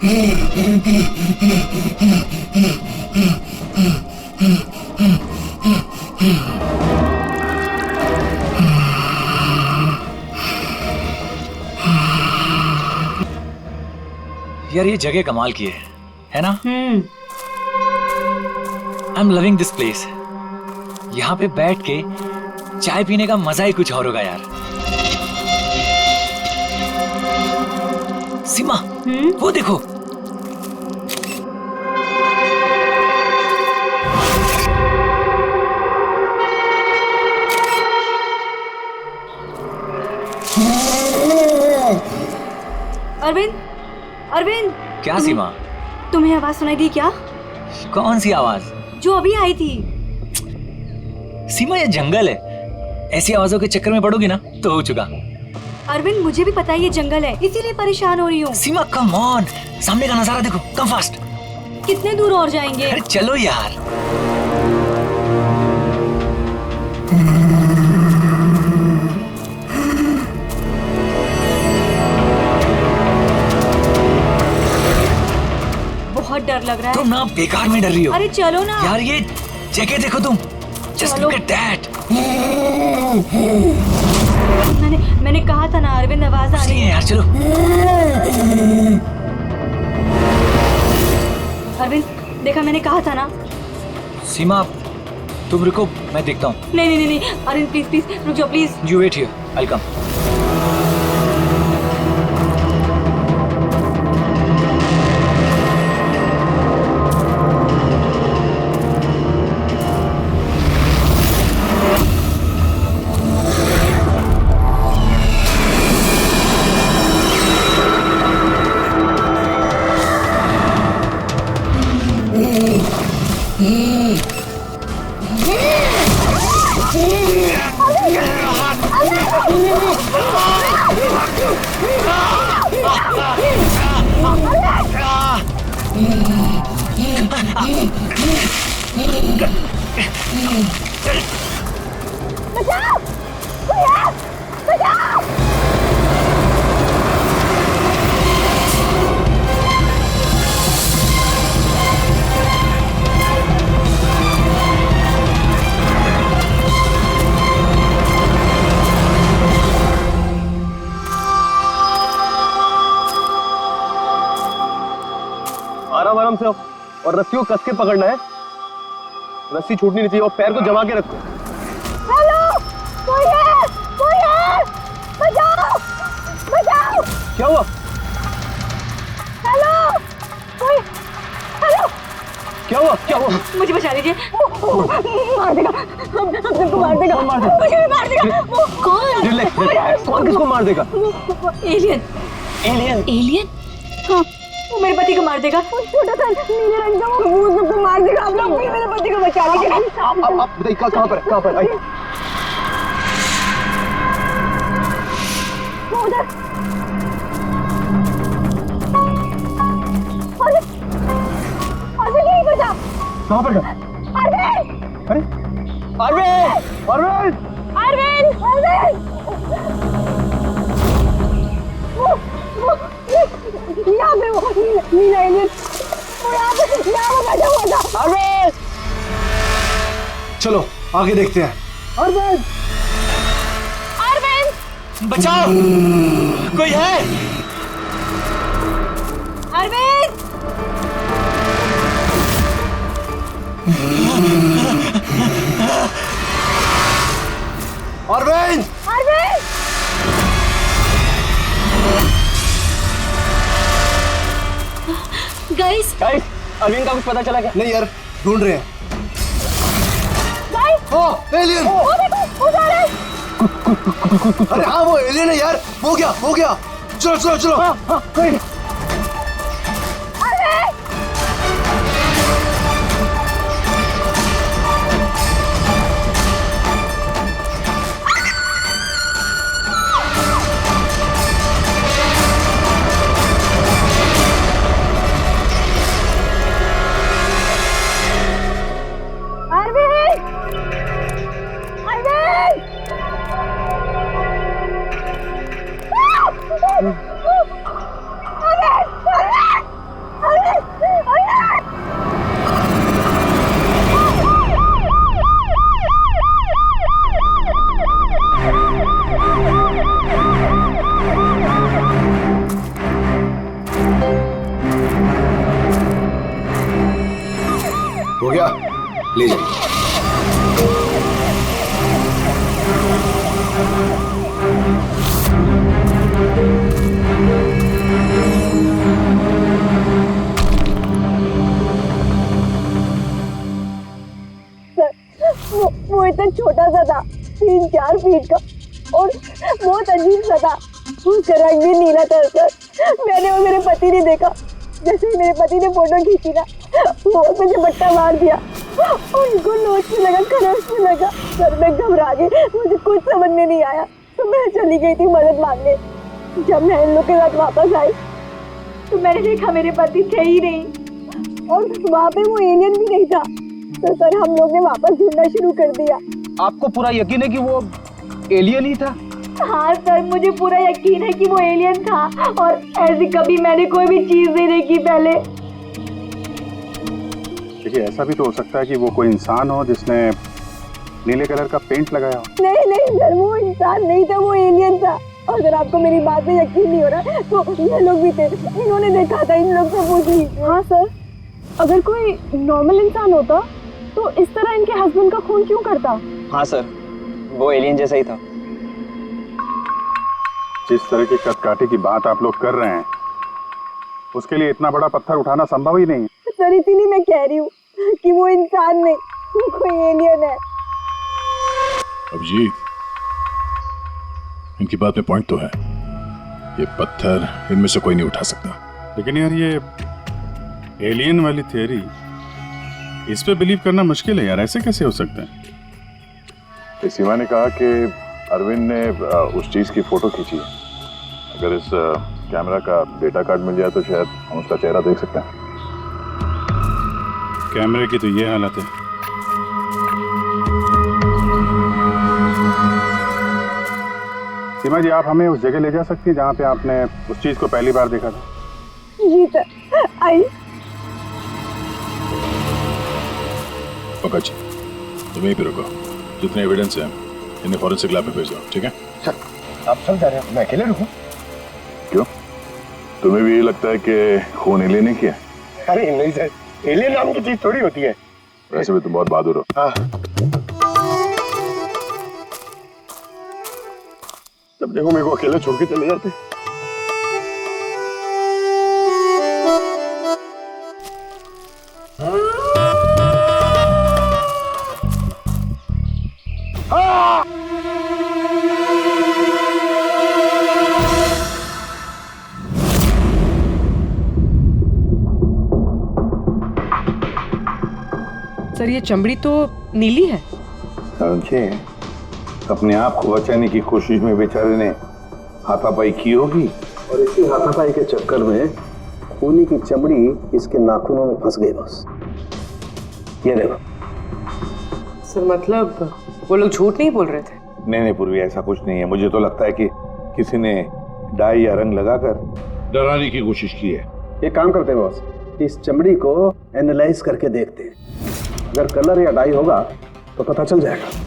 यार ये जगह कमाल की है ना? I am loving this place. यहाँ पे बैठ के चाय पीने का मजा ही कुछ और होगा यार। सीमा, वो देखो। अरविंद, अरविंद। क्या सीमा? तुम्हें आवाज सुनाई दी क्या? कौन सी आवाज? जो अभी आई थी। सीमा ये जंगल है, ऐसी आवाजों के चक्कर में पड़ोगी ना तो हो चुका। अरविंद मुझे भी पता है ये जंगल है, इसीलिए परेशान हो रही हूँ। सीमा कम ऑन, सामने का नजारा देखो, कम फास्ट। कितने दूर और जाएंगे? अरे चलो यार। बहुत डर लग रहा है। तुम ना बेकार में डर रही हो। अरे चलो ना यार, ये जगह देखो तुम। Just look at that. मैंने कहा था ना अरविंद, आवाज आ रही है। यार चलो। अरविंद देखा, मैंने कहा था ना। सीमा तुम रुको, मैं देखता हूँ। नहीं अरविंद प्लीज प्लीज रुक जाओ please. You wait here, I'll come. बचाओ! बचाओ! आराम से और रस्सी को कस के पकड़ना है। रस्सी छूटनी नहीं चाहिए और पैर को जमा के रखो। हेलो, कोई है? कोई है? बचाओ! बचाओ! क्या हुआ? हेलो, कोई? हेलो, क्या हुआ? क्या हुआ? मुझे बचा लीजिए। मार देगा, हम सबको मार देगा। कौन मार देगा? मुझे भी मार देगा। वो कौन? रिलैक्स। कौन किसको मार देगा? एलियन। एलियन? एलियन? हाँ, वो मेरे पति को मार देगा। वो छोटा सा नीले रंग का वो सबको मार देगा। आप लोग मेरे पति को बचा लीजिए। आप बताइए कहाँ पर है? कहाँ पर? आइए। वो उधर। अरविंद यहीं पर था। कहाँ पर था? अरविंद! अरे अरविंद! अरविंद! अरविंद! अरविंद! यहाँ पे वो नीला एलियन, वो यहाँ पे बैठा हुआ था। अरविंद! चलो आगे देखते हैं। अरविंद! अरविंद! बचाओ! कोई है? अरविंद! अरविंद! अरविंद! गाइस, अरविंद का कुछ पता चला क्या? नहीं यार, ढूंढ रहे हैं। गाइस! एलियन! वो देखो, उधर है। अरे हाँ, वो एलियन है यार। हो गया। चलो चलो चलो। अरविंद! ले जाइए। वो इतना छोटा सा था, 3-4 फीट का, और बहुत अजीब सा था। उसका रंग भी नीला था सर। मैंने और मेरे पति ने देखा, जैसे ही मेरे पति ने फोटो खींची ना, वो मुझे बट्टा मार दिया। उनको नोचने लगा, खरोचने लगा। सर मैं घबरा गई, मुझे कुछ समझ में नहीं आया, तो मैं चली गई थी मदद मांगने। जब मैं इन लोग के साथ वापस आई तो मैंने देखा मेरे पति थे ही नहीं, और वहाँ पे वो एलियन भी नहीं था। तो सर हम लोग ने वापस ढूंढना शुरू कर दिया। आपको पूरा यकीन है कि वो एलियन ही था? हाँ सर, मुझे पूरा यकीन है कि वो एलियन था, और ऐसी कभी मैंने कोई भी चीज नहीं देखी पहले। देखिए, ऐसा भी तो हो सकता है कि वो कोई इंसान हो जिसने नीले कलर का पेंट लगाया हो। नहीं सर, वो इंसान नहीं था, वो एलियन था। और अगर आपको मेरी बात पे यकीन नहीं हो रहा तो ये लोग भी थे, इन्होंने देखा था, इन लोग से पूछ लीजिए। हाँ सर, अगर कोई नॉर्मल इंसान होता तो इस तरह इनके हस्बैंड का खून क्यों करता? हाँ सर, वो एलियन जैसा ही था। जिस तरह की कदकाठी की बात आप लोग कर रहे हैं, उसके लिए इतना बड़ा पत्थर उठाना संभव ही नहीं है। सर इसीलिए मैं कह रही हूँ कि वो इंसान नहीं, वो कोई एलियन है। अभिजीत, इनकी बात में पॉइंट तो है। ये पत्थर इनमें से कोई नहीं उठा सकता। लेकिन यार, ये एलियन वाली थियरी, इस पे बिलीव करना मुश्किल है यार। ऐसे कैसे हो सकता है? सीमा ने कहा कि अरविंद ने उस चीज की फोटो खींची है। अगर इस कैमरा का डेटा कार्ड मिल जाए तो शायद हम उसका चेहरा देख सकते हैं। कैमरे की तो ये हालत है। सीमा जी, आप हमें उस जगह ले जा सकती हैं जहाँ पे आपने उस चीज को पहली बार देखा था? जी सर, आई। पकड़ जी, तुम यहीं पे रुको। जितने एविडेंस हैं इन्हें फॉरेंसिक लैब में भेजो, ठीक है? सर आप सब जा रहे हैं, मैं अकेले रुकूं? क्यों, तुम्हें भी ये लगता है कि खून एलियन ने किया? अरे नहीं सर, एलियन नाम की चीज थोड़ी होती है। वैसे भी तुम बहुत बहादुर हो। हाँ, तब देखो मेरे को अकेला छोड़ के चले जाते। सर ये चमड़ी तो नीली है। समझे, अपने आप को बचाने की कोशिश में बेचारे ने हाथापाई की होगी, और इसी हाथापाई के चक्कर में खूनी की चमड़ी इसके नाखूनों में फंस गई। बस ये देखो। सर मतलब वो लोग झूठ नहीं बोल रहे थे? नहीं पूर्वी, ऐसा कुछ नहीं है। मुझे तो लगता है कि किसी ने डाई या रंग लगाकर डराने की कोशिश की है। एक काम करते हैं बॉस, इस चमड़ी को एनालाइज करके देखते हैं। अगर कलर या डाई होगा तो पता चल जाएगा।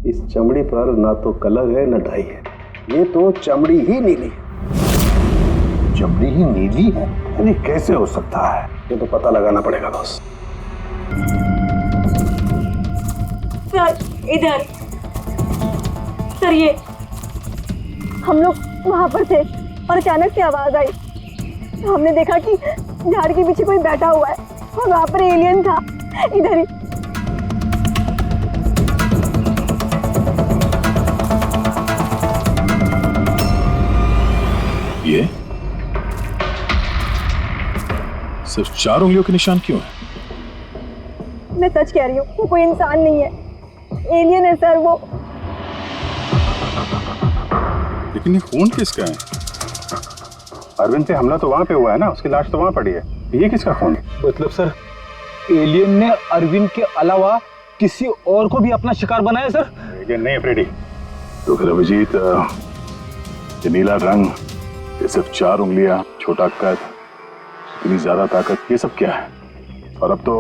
इस चमड़ी पर ना तो कलर है ना डाई है, ये तो चमड़ी ही नीली है। चमड़ी ही नीली है? अरे कैसे हो सकता है? ये तो पता लगाना पड़ेगा बॉस। सर इधर। सर ये हम लोग वहां पर थे और अचानक से आवाज आई। हमने देखा कि झाड़ के पीछे कोई बैठा हुआ है और वहां पर एलियन था, इधर ही। ये सिर्फ 4 उंगलियों के निशान क्यों है? मैं सच कह रही हूँ, वो कोई इंसान नहीं है, एलियन है सर वो। लेकिन ये खून किसका है? अरविंद पे हमला तो वहां पे हुआ है ना, उसकी लाश तो वहां पड़ी है। ये किसका खून है? मतलब सर, एलियन ने अरविंद के अलावा किसी और को भी अपना शिकार बनाया सर? एलियन नहीं है फ्रेडी। तो फिर अभिजीत, ये नीला रंग, ये सिर्फ 4 उंगलियां, छोटा कद, इतनी ज्यादा ताकत, ये सब क्या है? और अब तो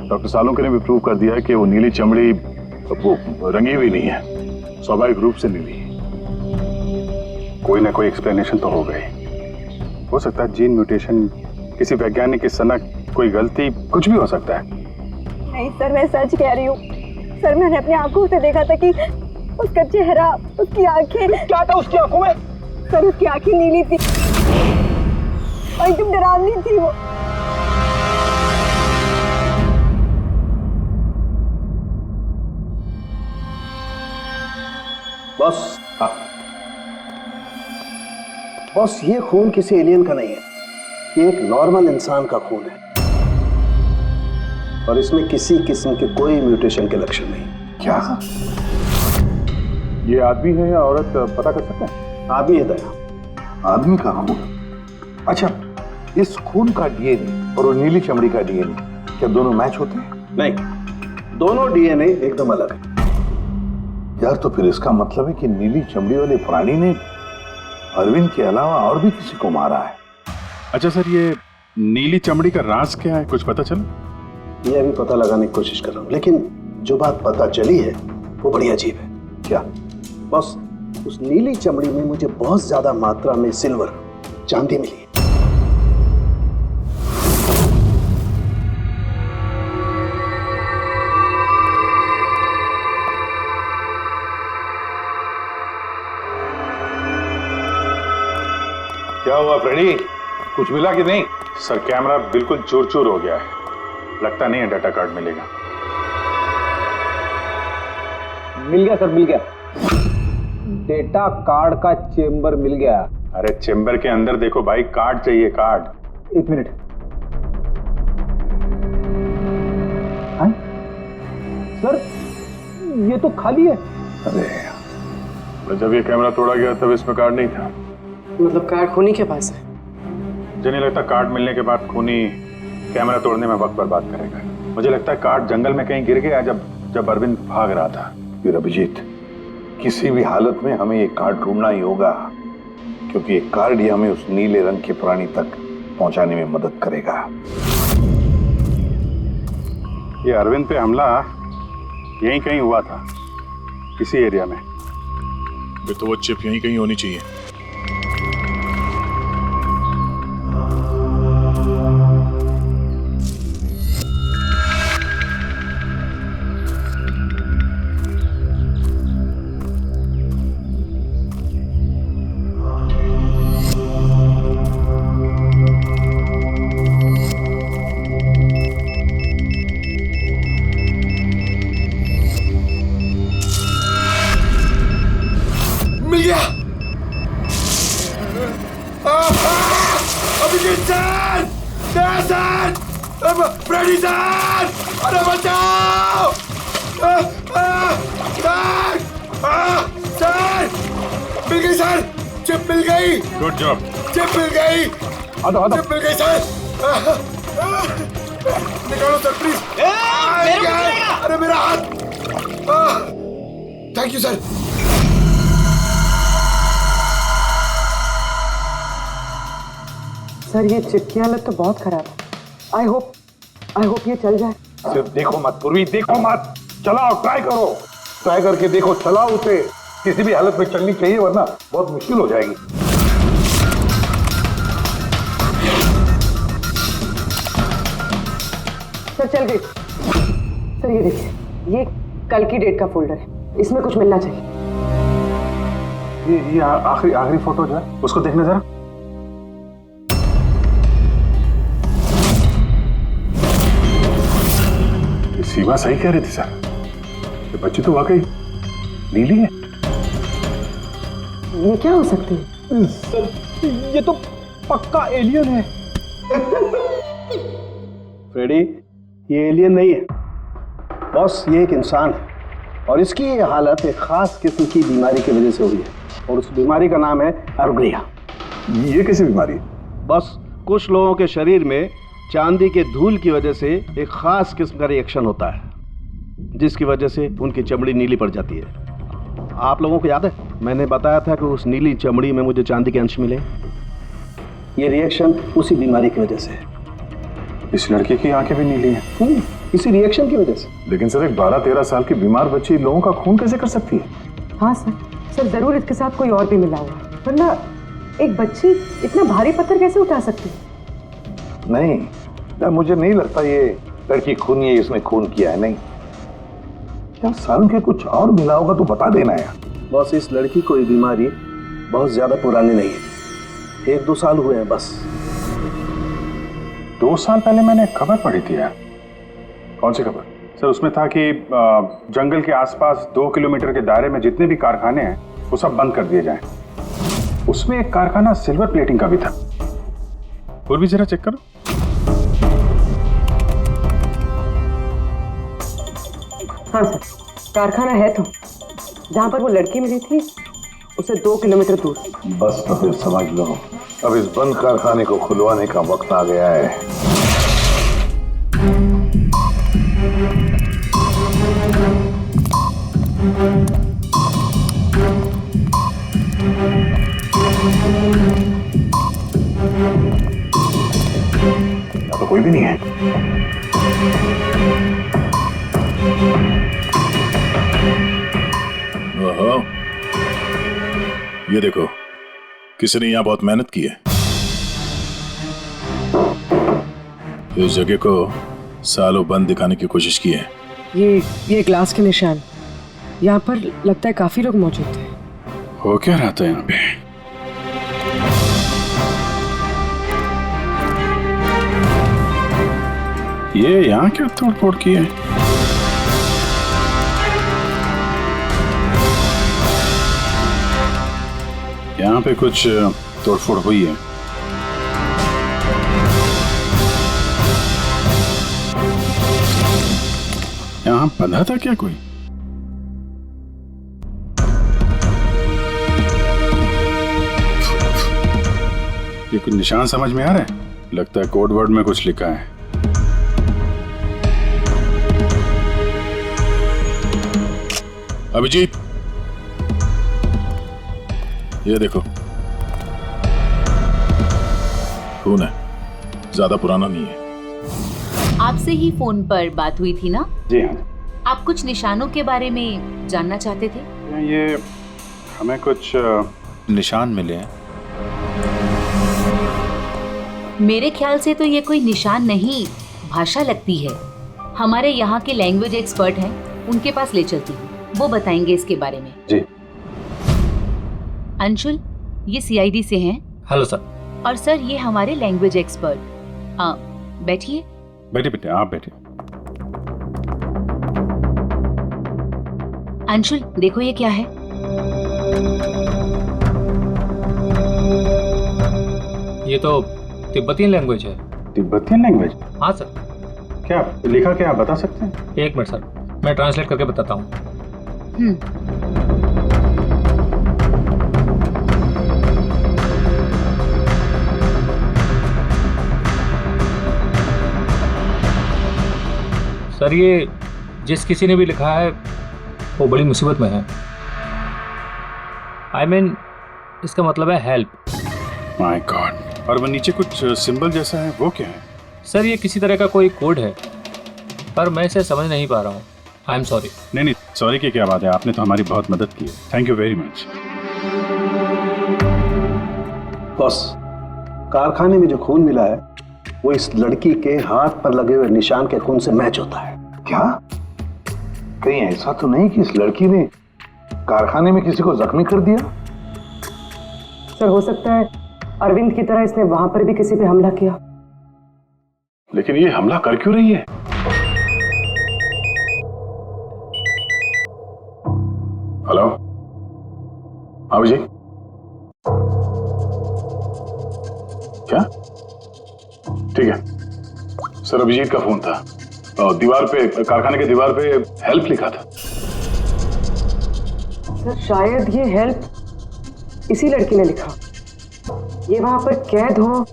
डॉक्टर सालोंके ने भी प्रूव कर दिया है कि वो नीली चमड़ी वो रंगी हुई नहीं है, स्वाभाविक रूप से नीली। कोई ना कोई एक्सप्लेनेशन तो हो गई। हो सकता है जीन म्यूटेशन, किसी वैज्ञानिक की सनक, कोई गलती, कुछ भी हो सकता है। नहीं सर, मैं सच कह रही हूँ सर। मैंने अपनी आंखों से देखा था कि उसका चेहरा, उसकी आंखें। क्या था उसकी आंखों में? सर उसकी आंखें नीली थी और एकदम डरावनी थी वो। बॉस, बॉस, ये खून किसी एलियन का नहीं है, ये एक नॉर्मल इंसान का खून है और इसमें किसी किस्म के कोई म्यूटेशन के लक्षण नहीं। क्या ये आदमी है या औरत पता कर सकते हैं? आदमी है दया। आदमी कहाँ हो? अच्छा, इस खून का डीएनए और वो नीली चमड़ी का डीएनए क्या दोनों मैच होते हैं? नहीं, दोनों डीएनए एकदम अलग है। यार, तो फिर इसका मतलब है कि नीली चमड़ी वाले प्राणी ने अरविंद के अलावा और भी किसी को मारा है। अच्छा सर, ये नीली चमड़ी का राज क्या है, कुछ पता चला? ये अभी पता लगाने की कोशिश कर रहा हूँ, लेकिन जो बात पता चली है वो बड़ी अजीब है। क्या? बस उस नीली चमड़ी में मुझे बहुत ज्यादा मात्रा में सिल्वर, चांदी मिली है। क्या हुआ फ्रेडी, कुछ मिला कि नहीं? सर, कैमरा बिल्कुल चूर चूर हो गया है, लगता नहीं है डाटा कार्ड मिलेगा। मिल गया सर, मिल गया। डेटा कार्ड का चेंबर मिल गया। अरे चेंबर के अंदर देखो भाई, कार्ड चाहिए, कार्ड। 1 मिनट। हाँ? सर ये तो खाली है। अरे जब ये कैमरा तोड़ा गया तब इसमें कार्ड नहीं था। मतलब कार्ड खूनी के पास है? मुझे नहीं लगता कार्ड मिलने के बाद खूनी कैमरा तोड़ने में वक्त बर्बाद करेगा। मुझे लगता है कार्ड जंगल में कहीं गिर गया जब अरविंद भाग रहा था। फिर अभिजीत, किसी भी हालत में हमें ये कार्ड ढूंढना ही होगा, क्योंकि ये कार्ड ही हमें उस नीले रंग के प्राणी तक पहुंचाने में मदद करेगा। ये अरविंद पे हमला यहीं कहीं हुआ था, इसी एरिया में। तो वो चिप यहीं कहीं होनी चाहिए। फ्रेडी सर, अरे बचाओ! सर मिल गई सर, चिप मिल गई। Good job. चिप मिल गई। चिप मिल गई सर। निकालो सर प्लीज। अरे मेरा हाथ। Thank you sir. सर ये चिप की हालत तो बहुत खराब है। आई होप ये चल जाए। सिर्फ देखो मत पूर्वी, देखो मत, चलाओ, ट्राई करो, ट्राई करके देखो, चलाओ उसे। किसी भी हालत में चलनी चाहिए, वरना बहुत मुश्किल हो जाएगी। सर चल गई। सर ये देखिए, ये कल की डेट का फोल्डर है, इसमें कुछ मिलना चाहिए। ये आखिरी फोटो जो है उसको देखने जरा। सीमा सही कह रही थी सर, ये बच्ची तो वाकई नीली है। ये क्या हो सकती है? सर ये तो पक्का एलियन है। फ्रेडी, ये एलियन नहीं है बॉस, ये एक इंसान है और इसकी ये हालत एक खास किस्म की बीमारी की वजह से हुई है और उस बीमारी का नाम है अर्ग्रिया। ये कैसी बीमारी है? बस कुछ लोगों के शरीर में चांदी के धूल की वजह से एक खास किस्म का रिएक्शन होता है, जिसकी वजह से उनकी चमड़ी नीली पड़ जाती है। आप लोगों को याद है मैंने बताया था कि उस नीली चमड़ी में मुझे चांदी के अंश मिले। ये रिएक्शन उसी बीमारी की वजह से है। इस लड़की की आंखें भी नीली हैं। इसी रिएक्शन की वजह से। लेकिन सर एक 12-13 साल की बीमार बच्ची लोगों का खून कैसे कर सकती है? हाँ सर जरूर इसके साथ कोई और भी मिला हुआ है, वरना एक बच्ची इतना भारी पत्थर कैसे उठा सकती है? नहीं यार, मुझे नहीं लगता ये लड़की खूनी है, इसने खून किया है। नहीं यार, साल के कुछ और मिला होगा तो बता देना यार। बॉस, इस लड़की को ये बीमारी बहुत ज्यादा पुरानी नहीं है, 1-2 साल हुए हैं बस। 2 साल पहले मैंने खबर पढ़ी थी यार। कौन सी खबर? सर उसमें था कि जंगल के आसपास 2 किलोमीटर के दायरे में जितने भी कारखाने हैं वो सब बंद कर दिए जाएं। उसमें एक कारखाना सिल्वर प्लेटिंग का भी था। और भी जरा चेक करो। हाँ सर, कारखाना है तो जहाँ पर वो लड़की मिली थी उसे 2 किलोमीटर दूर। बस तो फिर समझ लो, अब इस बंद कारखाने को खुलवाने का वक्त आ गया है। यहाँ तो कोई भी नहीं है। ओहो, ये देखो, किसी ने यहाँ बहुत मेहनत की है। इस जगह को सालों बंद दिखाने की कोशिश की है। ये ग्लास के निशान, यहाँ पर लगता है काफी लोग मौजूद थे। हो क्या रहा था यहाँ पे? ये यहाँ क्या तोड़-फोड़ की है? यहाँ पे कुछ तोड़फोड़ हुई है। यहाँ बंधा था क्या कोई? ये कुछ निशान समझ में आ रहा है? लगता है कोड वर्ड में कुछ लिखा है। अभिजीत, ये देखो, खून है, ज्यादा पुराना नहीं है। आपसे ही फोन पर बात हुई थी ना? जी हाँ। आप कुछ निशानों के बारे में जानना चाहते थे? ये हमें कुछ निशान मिले हैं। मेरे ख्याल से तो ये कोई निशान नहीं, भाषा लगती है। हमारे यहाँ के लैंग्वेज एक्सपर्ट हैं, उनके पास ले चलती हूँ, वो बताएंगे इसके बारे में। जी। अंशुल, ये सीआईडी से हैं। Hello sir. और सर, ये हमारे लैंग्वेज एक्सपर्ट। बैठिए। बैठिए बेटे, आप बैठिए। अंशुल, देखो ये क्या है? ये तो तिब्बतियन लैंग्वेज है। Tibetan language? हाँ सर। क्या लिखा, क्या आप बता सकते हैं? 1 मिनट सर, मैं ट्रांसलेट करके बताता हूँ। सर, ये जिस किसी ने भी लिखा है वो बड़ी मुसीबत में है। I mean, इसका मतलब है हेल्प। My God. और वो नीचे कुछ सिंबल जैसा है, वो क्या है? सर, ये किसी तरह का कोई कोड है, पर मैं इसे समझ नहीं पा रहा हूँ। I am sorry. नहीं, सॉरी की क्या बात है, आपने तो हमारी बहुत मदद की है। Thank you very much. Boss, कारखाने में जो खून मिला है वो इस लड़की के हाथ पर लगे हुए निशान के खून से मैच होता है। क्या कहीं ऐसा तो नहीं कि इस लड़की ने कारखाने में किसी को जख्मी कर दिया? सर, हो सकता है अरविंद की तरह इसने वहां पर भी किसी पे हमला किया। लेकिन ये हमला कर क्यों रही है? हेलो, जी। क्या? ठीक है सर, अभिजीत का फोन था। दीवार पे, कारखाने के दीवार पे हेल्प लिखा था। सर, शायद ये हेल्प इसी लड़की ने लिखा। ये वहां पर कैद हो,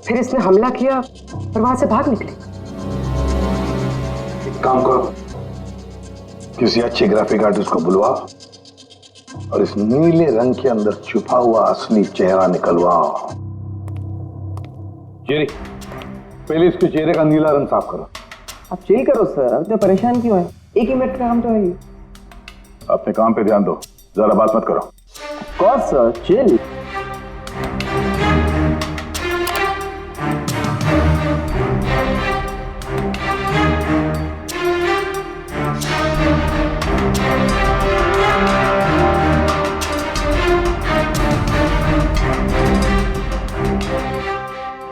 फिर इसने हमला किया और वहां से भाग निकले। एक काम करो, किसी अच्छे ग्राफिक आर्टिस्ट को बुलवा और इस नीले रंग के अंदर छुपा हुआ असली चेहरा निकलवाओ। जेरी, पहले इसके चेहरे का नीला रंग साफ करो। आप चिल करो सर, अब तो परेशान क्यों है? 1 मिनट का काम तो है। अपने काम पे ध्यान दो, ज्यादा बात मत करो। कौन सर, चिल।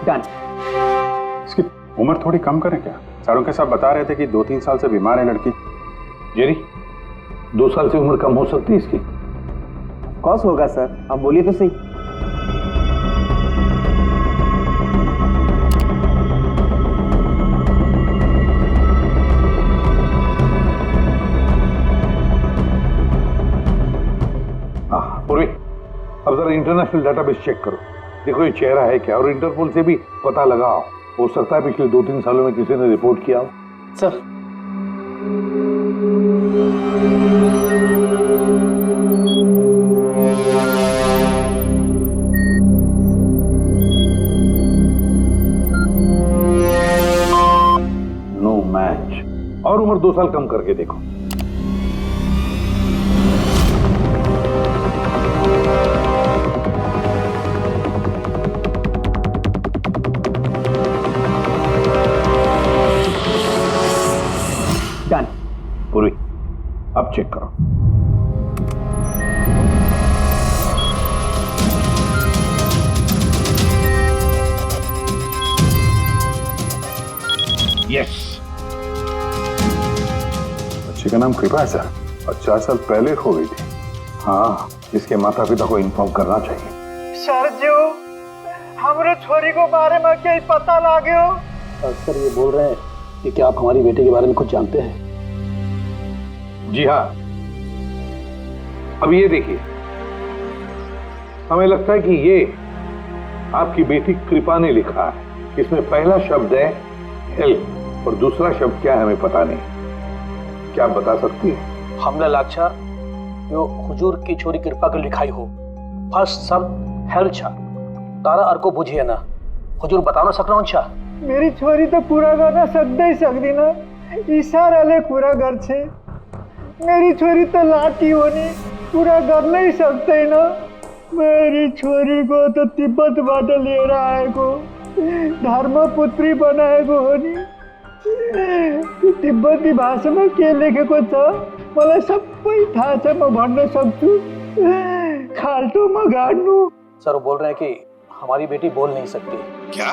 डन। इसकी उम्र थोड़ी कम करें क्या? सारों के साथ बता रहे थे कि 2-3 साल से बीमार है लड़की। जेरी, 2 साल से उम्र कम हो सकती है इसकी? कौन होगा सर, आप बोलिए तो सही। पूर्वी, अब जरा इंटरनेशनल डेटाबेस चेक करो, देखो ये चेहरा है क्या, और इंटरपोल से भी पता लगाओ। हो सकता है पिछले 2-3 सालों में किसी ने रिपोर्ट किया हो। Sir, no match. और उम्र 2 साल कम करके देखो। डन। पूरी, अब चेक करो। यस। बच्चे का नाम कृपा है सर, और 4 साल पहले हो गई थी। हाँ, इसके माता पिता को इन्फॉर्म करना चाहिए। सर जो हमारे छोरी को बारे में क्या पता लागे हो? सर ये बोल रहे हैं कि क्या आप हमारी बेटे के बारे में कुछ जानते हैं? जी हाँ। अब ये देखिए, हमें लगता है कि ये आपकी बेटी कृपा ने लिखा है। इसमें पहला शब्द है हेल्प और दूसरा शब्द क्या है हमें पता नहीं। क्या आप बता सकती है? हमने लाक्षा जो हुजूर की छोरी कृपा के लिखाई हो। फर्स्ट शब्द हेल्प छा, तारा अर्को बुझिए ना। हुजूर बता ना सकना छा। मेरी छोरी तो पूरा गाना सकते ही सकती ना, इशारा ले पूरा घर छे। मेरी छोरी तो लाठी होनी पूरा कर नहीं सकते ना। मेरी छोरी को तो तिब्बत बाटे ले रहा है को धर्मपुत्री बनाए को होनी। तिब्बती भाषा में के लेखेको छ मलाई सबै थाहा छ, म भन्न सक्छु। खाल्टो म गाड्नु। सर वो बोल रहे हैं कि हमारी बेटी बोल नहीं सकती। क्या?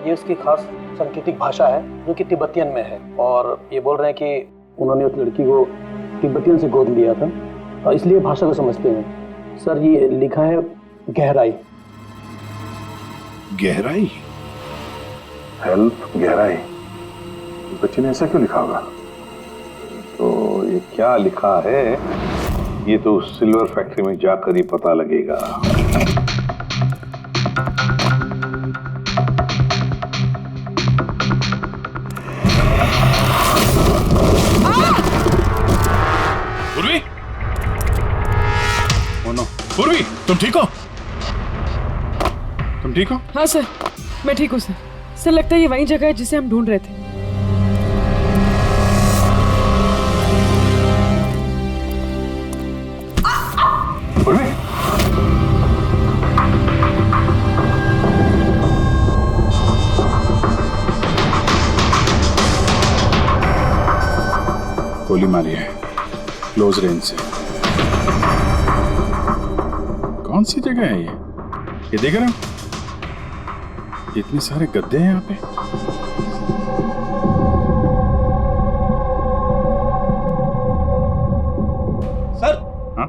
ये उसकी खास सांकेतिक भाषा है जो कि तिब्बतियन में है, और ये बोल रहे हैं कि उन्होंने उस लड़की को तिब्बतियन से गोद लिया था, इसलिए भाषा को समझते हैं। सर ये लिखा है गहराई। गहराई? हेल्प गहराई? बच्चे ने ऐसा क्यों लिखा होगा? तो ये क्या लिखा है ये तो सिल्वर फैक्ट्री में जाकर ही पता लगेगा। पूर्वी? ओ नो, पूर्वी तुम ठीक हो? तुम ठीक हो? हाँ सर, मैं ठीक हूँ सर। सर लगता है ये वही जगह है जिसे हम ढूंढ रहे थे। पूर्वी? गोली मारी है क्लोज रेंज से। कौन सी जगह है ये देख रहे हो? इतने सारे गद्दे हैं यहाँ पे। सर, हाँ?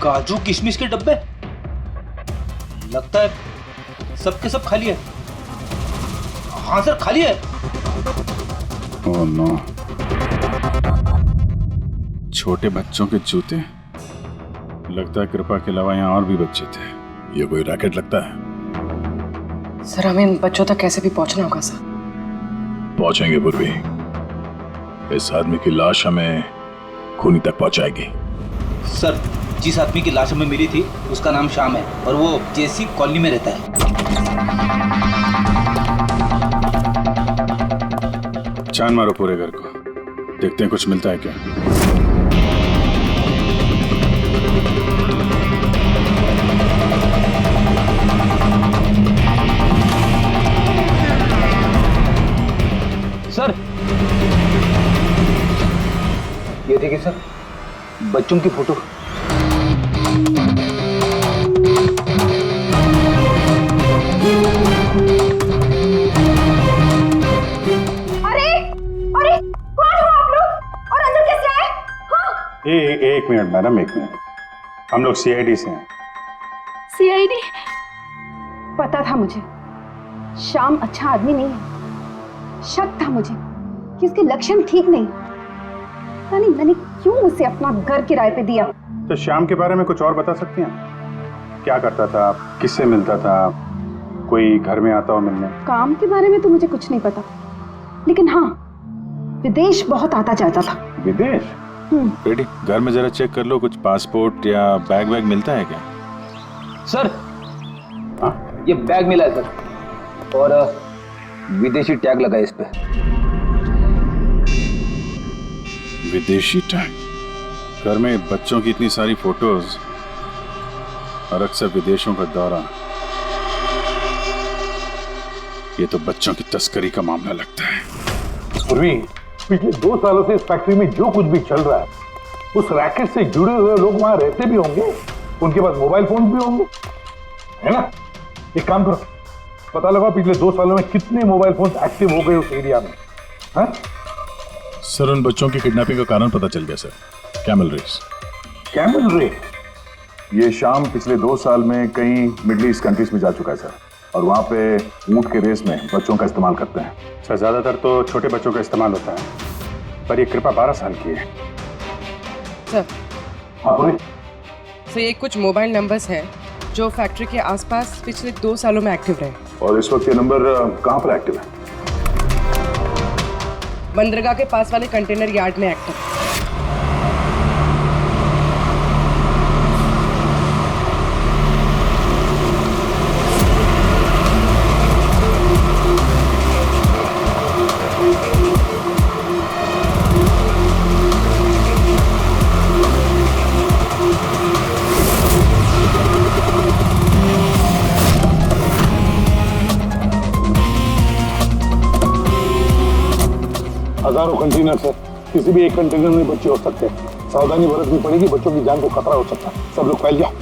काजू किशमिश के डब्बे लगता है सबके सब खाली है। हाँ सर खाली है। ओह नो, छोटे बच्चों के जूते। लगता है कृपा के अलावा यहाँ और भी बच्चे थे। ये कोई रैकेट लगता है। सर हमें इन बच्चों तक कैसे भी पहुंचना होगा सर। पहुंचेंगे पूर्वी। इस आदमी की लाश हमें खूनी तक पहुंचाएगी। सर, जिस आदमी की लाश हमें मिली थी उसका नाम श्याम है और वो जेसी कॉलोनी में रहता है। छान मारो पूरे घर को, देखते हैं कुछ मिलता है क्या। सर, ये देखिए सर, बच्चों की फोटो। एक मिनट मैडम, एक मिनट। हम लोग सीआईडी से हैं। सीआईडी? पता था मुझे श्याम अच्छा आदमी नहीं है। शक था मुझे कि उसके लक्षण ठीक नहीं। पता नहीं मैंने क्यों उसे अपना घर किराए पे दिया। तो श्याम के बारे में कुछ और बता सकती हैं? क्या करता था, किससे मिलता था, कोई घर में आता हो मिलने? काम के बारे में तो मुझे कुछ नहीं पता, लेकिन हाँ, विदेश बहुत आता जाता था। विदेश? बेटी, घर में जरा चेक कर लो, कुछ पासपोर्ट या बैग वैग मिलता है क्या? सर, ये बैग मिला है सर, और विदेशी टैग लगा है इस पे। विदेशी टैग? घर में बच्चों की इतनी सारी फोटोज और अक्सर विदेशों का दौरा, ये तो बच्चों की तस्करी का मामला लगता है। पूर्वी, पिछले 2 सालों से इस फैक्ट्री में जो कुछ भी चल रहा है, उस रैकेट से जुड़े हुए लोग वहां रहते भी होंगे, उनके पास मोबाइल फोन भी होंगे, है ना? एक काम करो, पता लगा पिछले 2 सालों में कितने मोबाइल फोन एक्टिव हो गए उस एरिया में। हाँ? सर, उन बच्चों की किडनैपिंग का कारण पता चल गया sir. Camel race. Camel race? ये शाम पिछले 2 साल में कई मिडिल ईस्ट कंट्रीज में जा चुका है सर, और वहाँ पे ऊंट के रेस में बच्चों का इस्तेमाल करते हैं। सर, ज्यादातर तो छोटे बच्चों का इस्तेमाल होता है, पर ये कृपा 12 साल की है। सर, हाँ, सर ये कुछ मोबाइल नंबर्स हैं जो फैक्ट्री के आसपास पिछले 2 सालों में एक्टिव रहे। और इस वक्त ये नंबर कहाँ पर एक्टिव है? बंदरगाह के पास वाले कंटेनर यार्ड में एक्टिव। हजारों कंटेनर है, किसी भी एक कंटेनर में बच्चे हो सकते हैं। सावधानी बरतनी पड़ेगी, बच्चों की जान को खतरा हो सकता है। सब लोग फैल जाओ।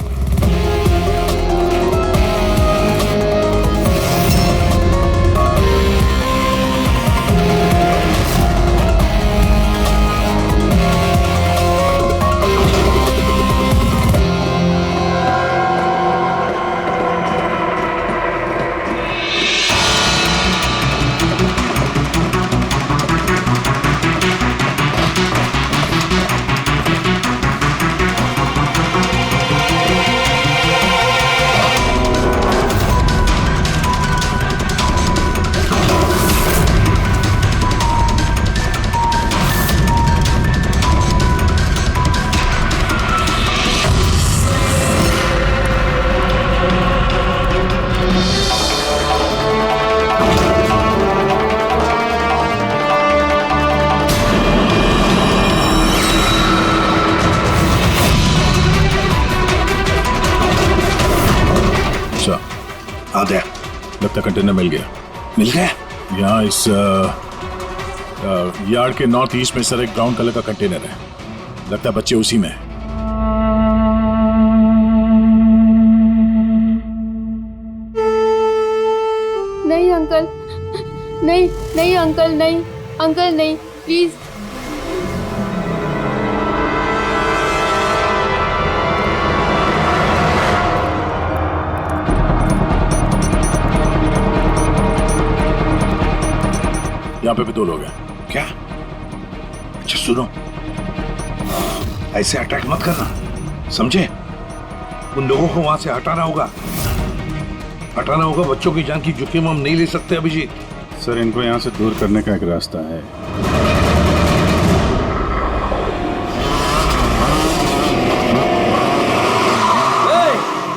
लगता कंटेनर मिल गया। मिल गया? यहाँ इस यार्ड के नॉर्थ ईस्ट में सर एक ब्राउन कलर का कंटेनर है, लगता है बच्चे उसी में है। नहीं अंकल, नहीं नहीं अंकल, नहीं अंकल, नहीं प्लीज। यहाँ पे भी 2 लोग हैं। क्या? अच्छा सुनो, ऐसे अटैक मत करना, समझे? उन लोगों को वहां से हटाना होगा। हटाना होगा बच्चों की जान की जोखिम हम नहीं ले सकते अभिजीत। सर इनको यहाँ से दूर करने का एक रास्ता है।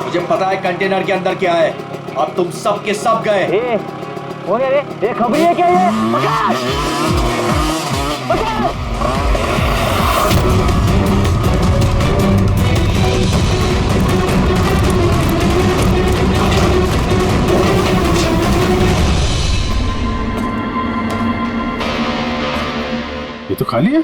मुझे पता है कंटेनर के अंदर क्या है। अब तुम सब के सब गए। खबरी है क्या ये? पकड़! पकड़! ये तो खाली है।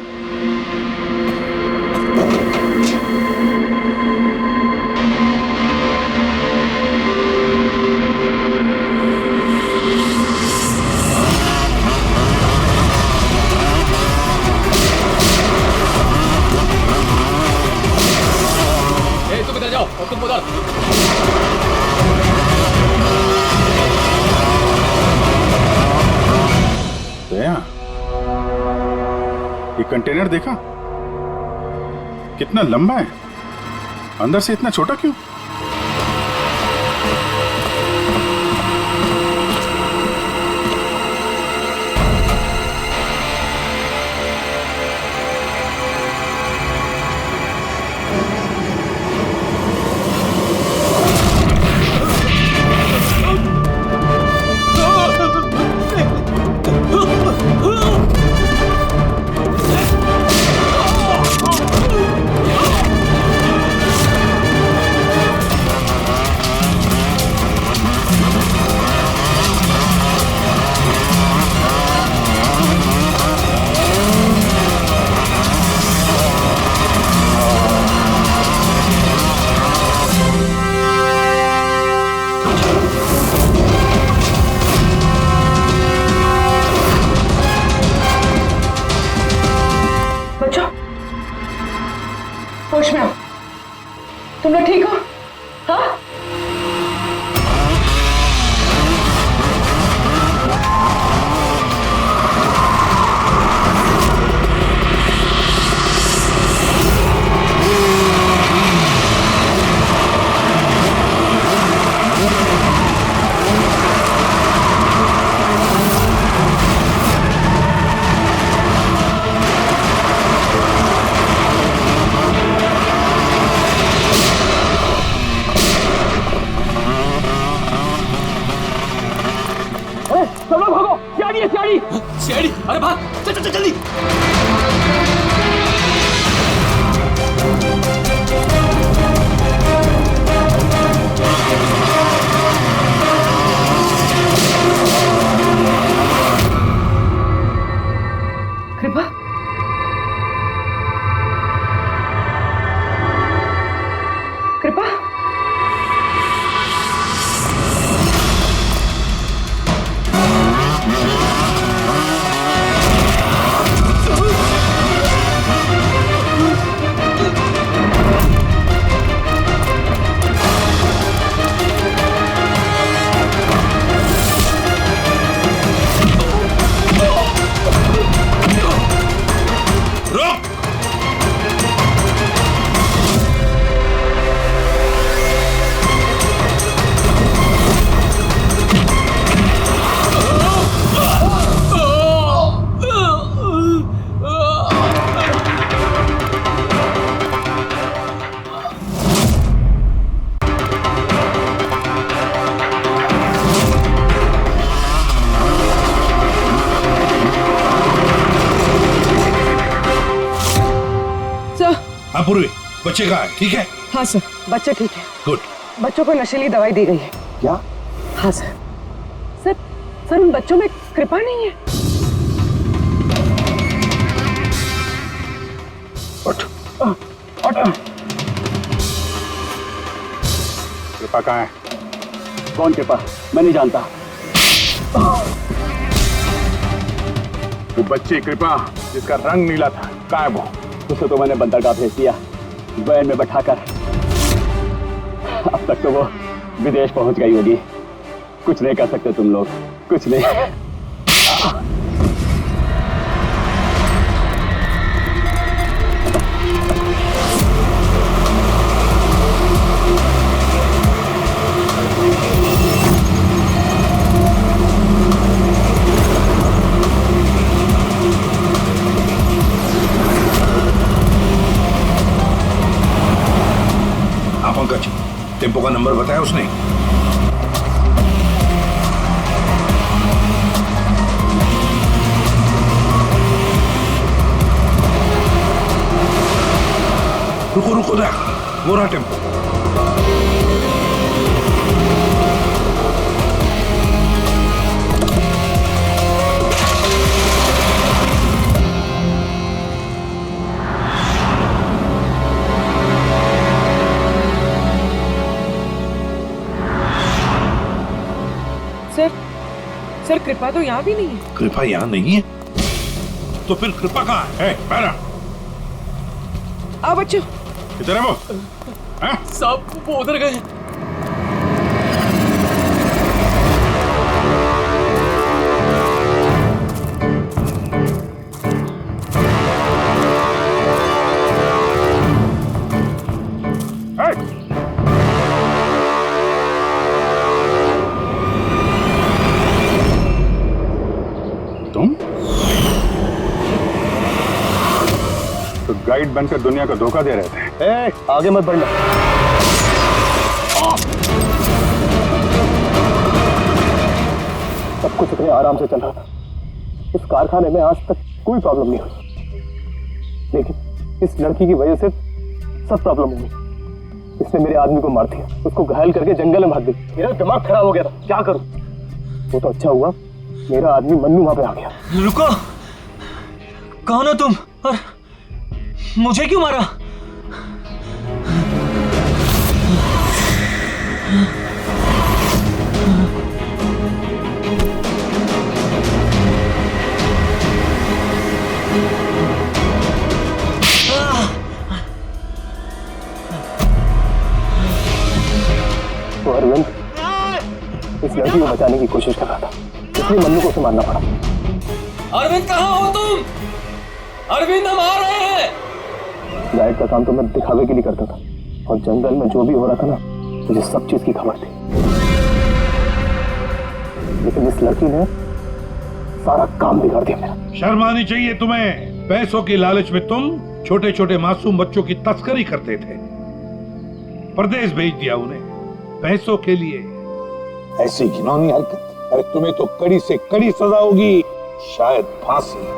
तुम इधर जाओ और तुम उधर। दया, ये कंटेनर देखा कितना लंबा है, अंदर से इतना छोटा क्यों? होश में आओ। तुम लोग ठीक हो? हाँ? सीआईडी, अरे भाग, चल चल चल जल्दी। कृपा, कृपा, पूर्वी, बच्चे कहाँ है? ठीक है? हाँ सर, बच्चे ठीक है। गुड। बच्चों को नशीली दवाई दी गई है। क्या? हाँ सर। सर, सर उन बच्चों में कृपा नहीं है। उठ। कृपा कहाँ है? कौन कृपा? मैं नहीं जानता। वो बच्ची कृपा जिसका रंग नीला था, कहाँ है वो? उसे तो मैंने बंदरगाह भेज दिया, वैन में बैठाकर। अब तक तो वो विदेश पहुंच गई होगी। कुछ नहीं कर सकते तुम लोग, कुछ नहीं। और बताया उसने? रुको रुको ना, वो रहा टेम्पो। सर कृपा तो यहाँ भी नहीं है। कृपा यहाँ नहीं है तो फिर कृपा कहाँ है? पैरा आओ बच्चों। किधर है वो? साहब वो उधर गए। तुम तो गाइड बनकर दुनिया को धोखा दे रहे थे। आगे मत बढ़ना। सब कुछ इतने आराम से चल रहा था। इस कारखाने में आज तक कोई प्रॉब्लम नहीं हुई, लेकिन इस लड़की की वजह से सब प्रॉब्लम हो गई। इसने मेरे आदमी को मार दिया, उसको घायल करके जंगल में भाग गई। मेरा दिमाग खराब हो गया था, क्या करूं? वो तो अच्छा हुआ मेरा आदमी मन्नू वहां पे आ गया। रुको, कौन हो तुम और मुझे क्यों मारा? तो अरविंद इस लड़की को बचाने की कोशिश कर रहा था, इसलिए मन्नू को उसे मारना पड़ा। अरविंद कहाँ हो तुम? अरविंद हम आ रहे हैं। गाइड का काम तो मैं दिखावे के लिए करता था, और जंगल में जो भी हो रहा था ना, मुझे सब चीज की खबर थी। लेकिन इस लड़की ने सारा काम बिगाड़ दिया मेरा। शर्म आनी चाहिए तुम्हें। पैसों की लालच में तुम छोटे छोटे मासूम बच्चों की तस्करी करते थे, परदेश भेज दिया उन्हें पैसों के लिए। ऐसी घिनौनी हरकत, अरे तुम्हें तो कड़ी से कड़ी सजा होगी, शायद फांसी।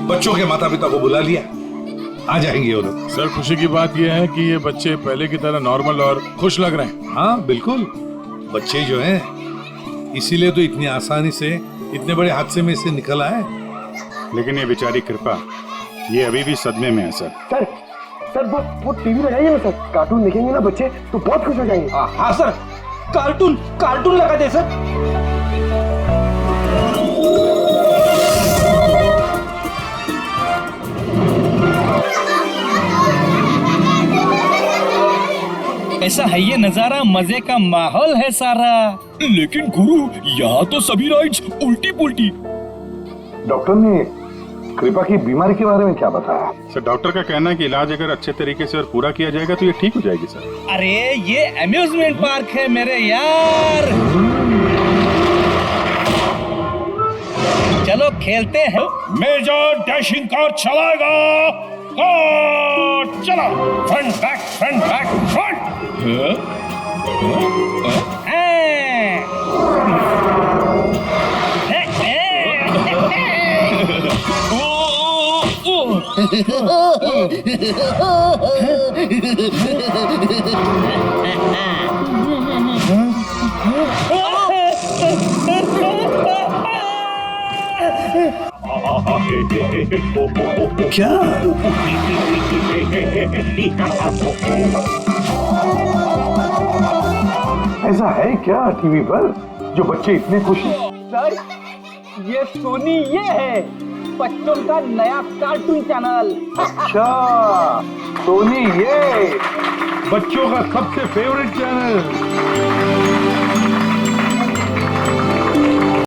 बच्चों के माता पिता को बुला लिया, आ जाएंगे वो लोग। सर खुशी की बात यह है कि ये बच्चे पहले की तरह नॉर्मल और खुश लग रहे हैं। हाँ बिल्कुल, बच्चे जो हैं इसीलिए तो इतनी आसानी से इतने बड़े हादसे में से निकल आए। लेकिन ये बेचारी कृपा, ये अभी भी सदमे में है सर। सर वो टीवी लगाइए ना सर, कार्टून देखेंगे ना बच्चे तो बहुत खुश हो जाएंगे। हाँ सर, कार्टून लगा दे सर। ऐसा है ये नजारा, मजे का माहौल है सारा। लेकिन गुरु यहाँ तो सभी राइड्स उल्टी पुल्टी। डॉक्टर ने कृपा की बीमारी के बारे में क्या बताया? सर डॉक्टर का कहना है कि इलाज अगर अच्छे तरीके से और पूरा किया जाएगा तो ये ठीक हो जाएगी सर। अरे ये अम्यूजमेंट पार्क है मेरे यार, चलो खेलते हैं। मेजर डैशिंग कार चलाएगा, चलो फ्रंट बैक फ्रंट। क्या? ऐसा है क्या टीवी पर जो बच्चे इतने खुश हैं? सर ये सोनी ये है बच्चों का नया कार्टून चैनल। अच्छा, सोनी ये बच्चों का सबसे फेवरेट चैनल।